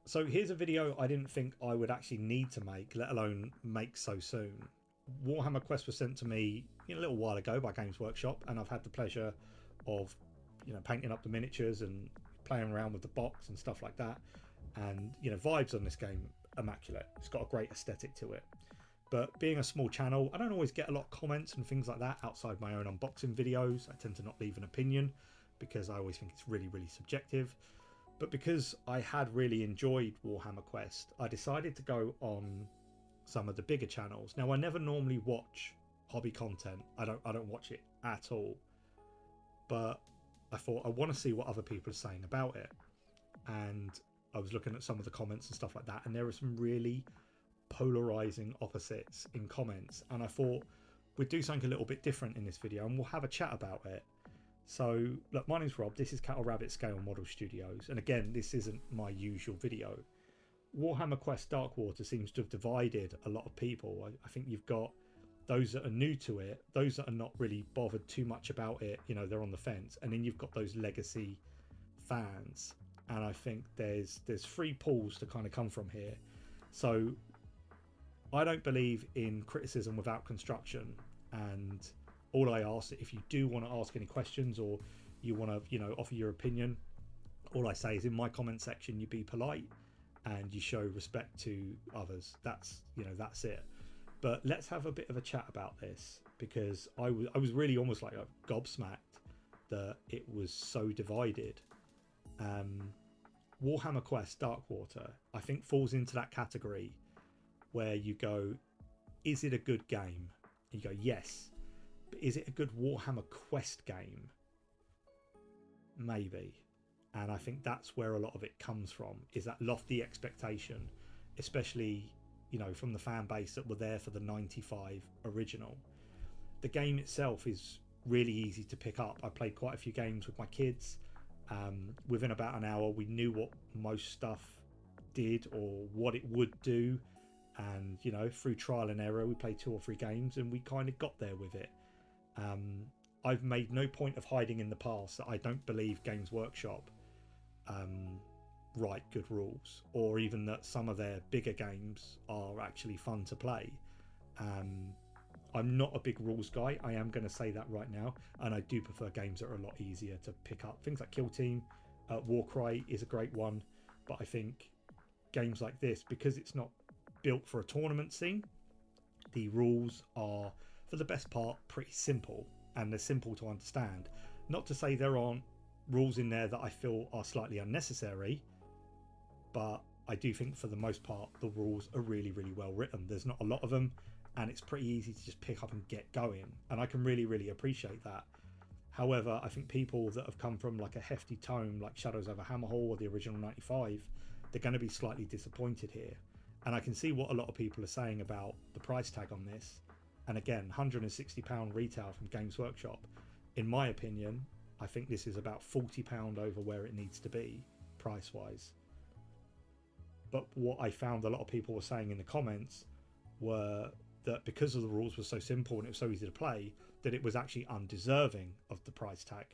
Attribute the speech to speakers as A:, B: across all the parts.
A: So here's a video I didn't think I would actually need to make, let alone make so soon. Warhammer Quest was sent to me a little while ago by Games Workshop, and I've had the pleasure of painting up the miniatures and playing around with the box and stuff like that. And vibes on this game, immaculate. It's got a great aesthetic to it. But being a small channel, I don't always get a lot of comments and things like that outside my own unboxing videos. I tend to not leave an opinion because I always think it's really, really subjective. But because I had really enjoyed Warhammer Quest, I decided to go on some of the bigger channels. Now, I never normally watch hobby content. I don't watch it at all. But I thought I want to see what other people are saying about it. And I was looking at some of the comments and stuff like that, and there are some really polarizing opposites in comments. And I thought we'd do something a little bit different in this video, and we'll have a chat about it. So look, my name's Rob, this is Cattle Rabbit Scale Model Studios, and again, this isn't my usual video. Warhammer Quest Darkwater seems to have divided a lot of people. I think you've got those that are new to it, those that are not really bothered too much about it, they're on the fence, and then you've got those legacy fans. And I think there's three pools to kind of come from here. So I don't believe in criticism without construction, and all I ask, if you do want to ask any questions or you want to offer your opinion, all I say is in my comment section you be polite and you show respect to others. That's it. But let's have a bit of a chat about this, because I was really almost like gobsmacked that it was so divided. Warhammer Quest Darkwater, I think, falls into that category where you go, is it a good game? And you go, yes. But is it a good Warhammer Quest game? Maybe. And I think that's where a lot of it comes from, is that lofty expectation, especially from the fan base that were there for the 95 original. The game itself is really easy to pick up. I played quite a few games with my kids. Within about an hour we knew what most stuff did or what it would do, and through trial and error we played 2 or 3 games and we kind of got there with it. I've made no point of hiding in the past that I don't believe Games Workshop write good rules, or even that some of their bigger games are actually fun to play. I'm not a big rules guy, I am going to say that right now, and I do prefer games that are a lot easier to pick up. Things like Kill Team, Warcry is a great one, but I think games like this, because it's not built for a tournament scene, the rules are for the best part pretty simple, and they're simple to understand. Not to say there aren't rules in there that I feel are slightly unnecessary, but I do think for the most part the rules are really, really well written. There's not a lot of them, and it's pretty easy to just pick up and get going, and I can really, really appreciate that. However, I think people that have come from like a hefty tome like Shadows over Hammerhall or the original 95, they're going to be slightly disappointed here. And I can see what a lot of people are saying about the price tag on this. And again, £160 retail from Games Workshop. In my opinion, I think this is about £40 over where it needs to be price wise. But what I found a lot of people were saying in the comments were that because of the rules were so simple and it was so easy to play, that it was actually undeserving of the price tag,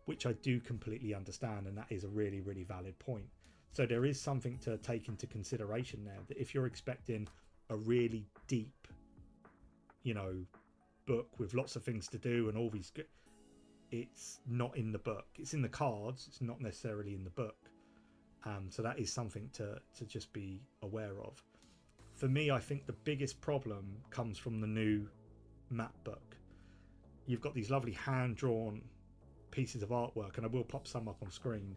A: which I do completely understand, and that is a really, really valid point. So there is something to take into consideration there, that if you're expecting a really deep book with lots of things to do and all these, it's not in the book. It's in the cards, it's not necessarily in the book. So that is something to just be aware of. For me, I think the biggest problem comes from the new map book. You've got these lovely hand-drawn pieces of artwork, and I will pop some up on screen,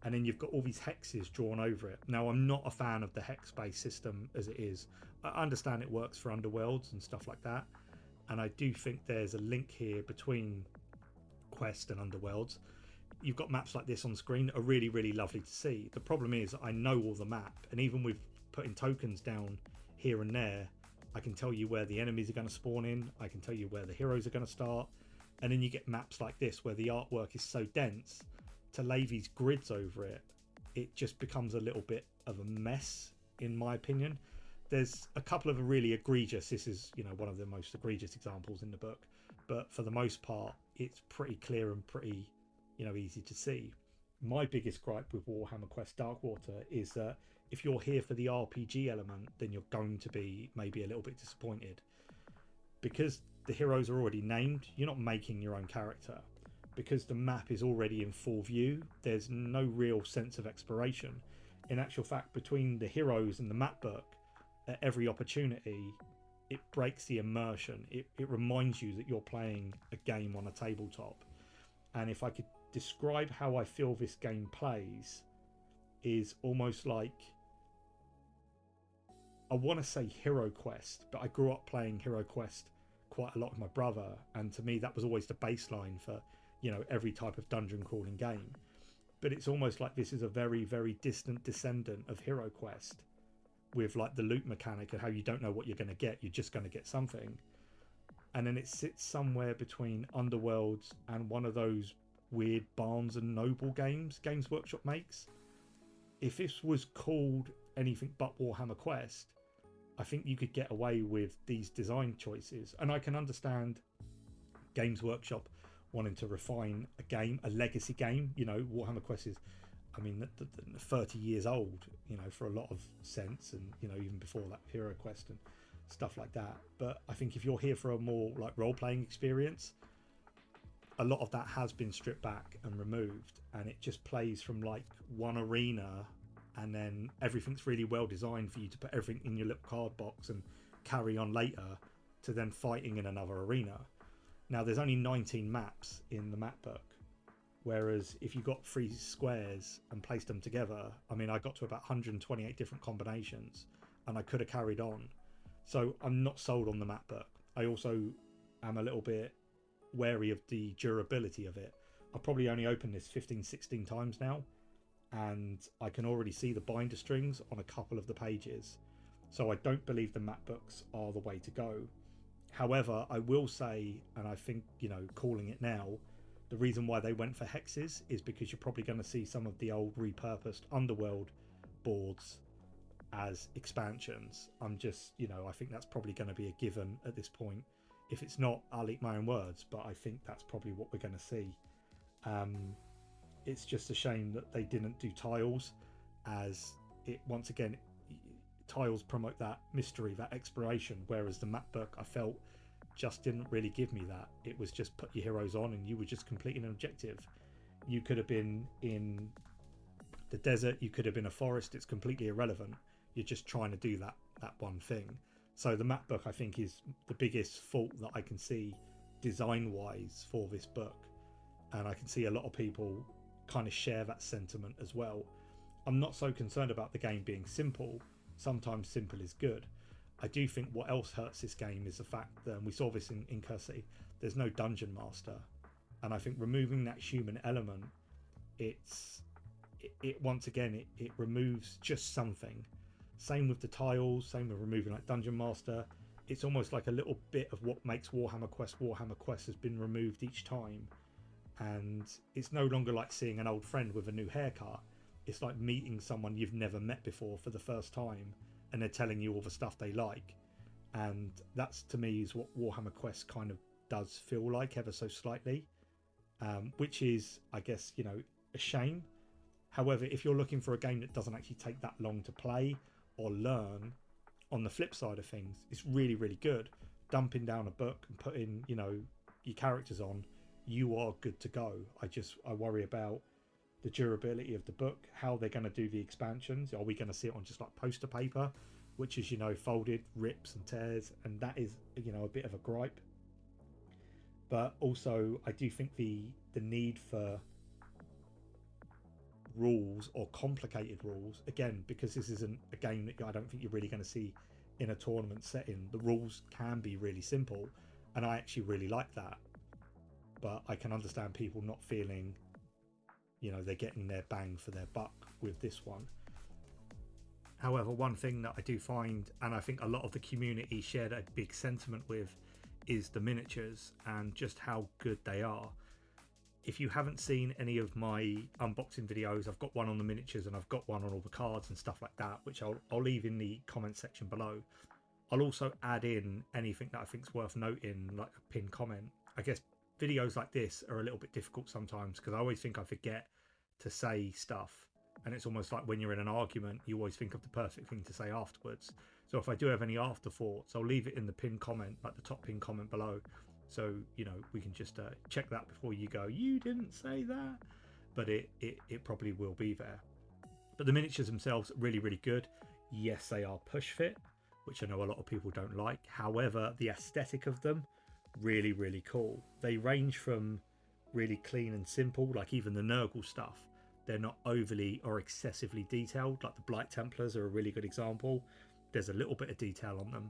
A: and then you've got all these hexes drawn over it. Now, I'm not a fan of the hex-based system as it is. I understand it works for Underworlds and stuff like that, and I do think there's a link here between Quest and Underworlds. You've got maps like this on screen that are really, really lovely to see. The problem is I know all the map, and even with putting tokens down here and there, I can tell you where the enemies are going to spawn in, I can tell you where the heroes are going to start, and then you get maps like this where the artwork is so dense, to lay these grids over it, it just becomes a little bit of a mess, in my opinion. There's a couple of really egregious, this is one of the most egregious examples in the book, but for the most part it's pretty clear and pretty easy to see. my biggest gripe with Warhammer Quest Darkwater is that if you're here for the RPG element, then you're going to be maybe a little bit disappointed. Because the heroes are already named, you're not making your own character. Because the map is already in full view, there's no real sense of exploration. In actual fact, between the heroes and the map book, at every opportunity, it breaks the immersion. It reminds you that you're playing a game on a tabletop. And if I could describe how I feel this game plays, is almost like, I want to say Hero Quest, but I grew up playing Hero Quest quite a lot with my brother, and to me that was always the baseline for, you know, every type of dungeon crawling game. But it's almost like this is a very, very distant descendant of Hero Quest, with like the loot mechanic and how you don't know what you're going to get, you're just going to get something. And then it sits somewhere between Underworlds and one of those weird Barnes and Noble games Games Workshop makes. If this was called anything but Warhammer Quest, I think you could get away with these design choices. And I can understand Games Workshop wanting to refine a game, a legacy game. You know, Warhammer Quest is, I mean, 30 years old, you know, for a lot of sense, and, you know, even before that, Hero Quest and stuff like that. But I think if you're here for a more like role-playing experience, a lot of that has been stripped back and removed, and it just plays from like one arena, and then everything's really well designed for you to put everything in your little card box and carry on later to then fighting in another arena. Now there's only 19 maps in the map book, whereas if you got 3 squares and placed them together, I mean, I got to about 128 different combinations, and I could have carried on. So I'm not sold on the map book. I also am a little bit wary of the durability of it. I've probably only opened this 15-16 times now, and I can already see the binder strings on a couple of the pages. So I don't believe the map books are the way to go. However, I will say, and I think, you know, calling it now, the reason why they went for hexes is because you're probably going to see some of the old repurposed Underworld boards as expansions. I'm just, you know, I think that's probably going to be a given at this point. If it's not, I'll eat my own words, but I think that's probably what we're going to see. It's just a shame that they didn't do tiles, as it, once again, tiles promote that mystery, that exploration, whereas the map book, I felt, just didn't really give me that. It was just put your heroes on and you were just completing an objective. You could have been in the desert, you could have been a forest, it's completely irrelevant. You're just trying to do that one thing. So the map book, I think, is the biggest fault that I can see design wise for this book, and I can see a lot of people kind of share that sentiment as well. I'm not so concerned about the game being simple. Sometimes simple is good. I do think what else hurts this game is the fact that, and we saw this in Cursey, there's no dungeon master, and I think removing that human element, it once again, it removes just something. Same with the tiles, same with removing like dungeon master. It's almost like a little bit of what makes Warhammer Quest has been removed each time, and it's no longer like seeing an old friend with a new haircut. It's like meeting someone you've never met before for the first time, and they're telling you all the stuff they like. And that's, to me, is what Warhammer Quest kind of does feel like, ever so slightly, which is, I guess, you know, a shame. However, if you're looking for a game that doesn't actually take that long to play or learn, on the flip side of things, it's really, really good. Dumping down a book and putting, you know, your characters on, you are good to go. I worry about the durability of the book, how they're going to do the expansions. Are we going to see it on just like poster paper, which is, you know, folded, rips and tears, and that is, you know, a bit of a gripe. But also, I do think the need for rules, or complicated rules, again, because this isn't a game that I don't think you're really going to see in a tournament setting, the rules can be really simple, and I actually really like that. But I can understand people not feeling, you know, they're getting their bang for their buck with this one. However, one thing that I do find, and I think a lot of the community shared a big sentiment with, is the miniatures and just how good they are. If you haven't seen any of my unboxing videos, I've got one on the miniatures and I've got one on all the cards and stuff like that, which I'll leave in the comment section below. I'll also add in anything that I think is worth noting, like a pinned comment. I guess videos like this are a little bit difficult sometimes because I always think I forget to say stuff, and it's almost like when you're in an argument, you always think of the perfect thing to say afterwards. So if I do have any afterthoughts, I'll leave it in the pinned comment, like the top pinned comment below, so you know we can just check that before you go, you didn't say that. But it probably will be there. But the miniatures themselves are really, really good. Yes, they are push fit, which I know a lot of people don't like. However, the aesthetic of them, really, really cool. They range from really clean and simple, like even the Nurgle stuff. They're not overly or excessively detailed, like the Blight Templars are a really good example. There's a little bit of detail on them,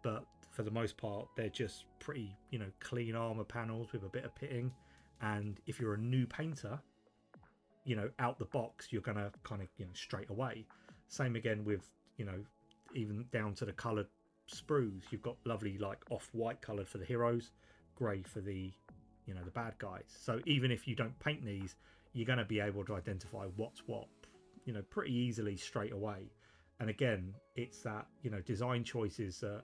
A: but for the most part, they're just pretty, you know, clean armor panels with a bit of pitting. And if you're a new painter, you know, out the box, you're gonna kind of, you know, straight away. Same again with, you know, even down to the coloured sprues. You've got lovely like off-white coloured for the heroes, grey for the, you know, the bad guys. So even if you don't paint these, you're going to be able to identify what's what, you know, pretty easily straight away. And again, it's that, you know, design choices that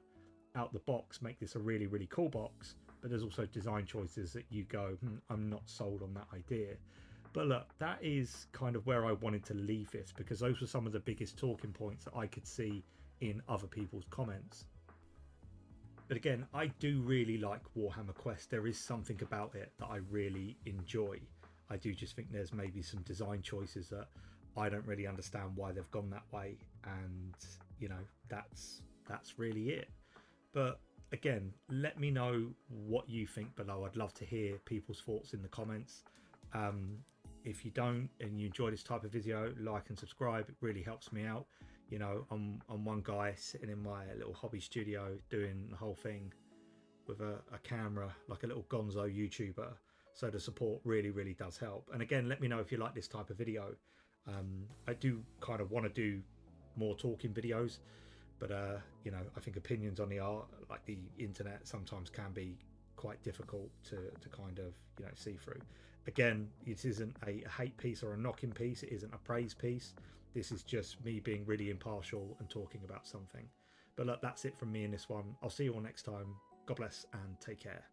A: out the box make this a really, really cool box, but there's also design choices that you go, I'm not sold on that idea. But look, that is kind of where I wanted to leave this, because those were some of the biggest talking points that I could see in other people's comments. But again, I do really like Warhammer Quest. There is something about it that I really enjoy. I do just think there's maybe some design choices that I don't really understand why they've gone that way, and you know, that's really it. But again, let me know what you think below. I'd love to hear people's thoughts in the comments. If you don't and you enjoy this type of video, like and subscribe. It really helps me out. You know, I'm one guy sitting in my little hobby studio doing the whole thing with a camera, like a little gonzo YouTuber. So the support really, really does help. And again, let me know if you like this type of video. I do kind of want to do more talking videos, but you know, I think opinions on the art, like the internet, sometimes can be quite difficult to kind of, you know, see through. Again, it isn't a hate piece or a knocking piece. It isn't a praise piece. This is just me being really impartial and talking about something. But look, that's it from me in this one. I'll see you all next time. God bless and take care.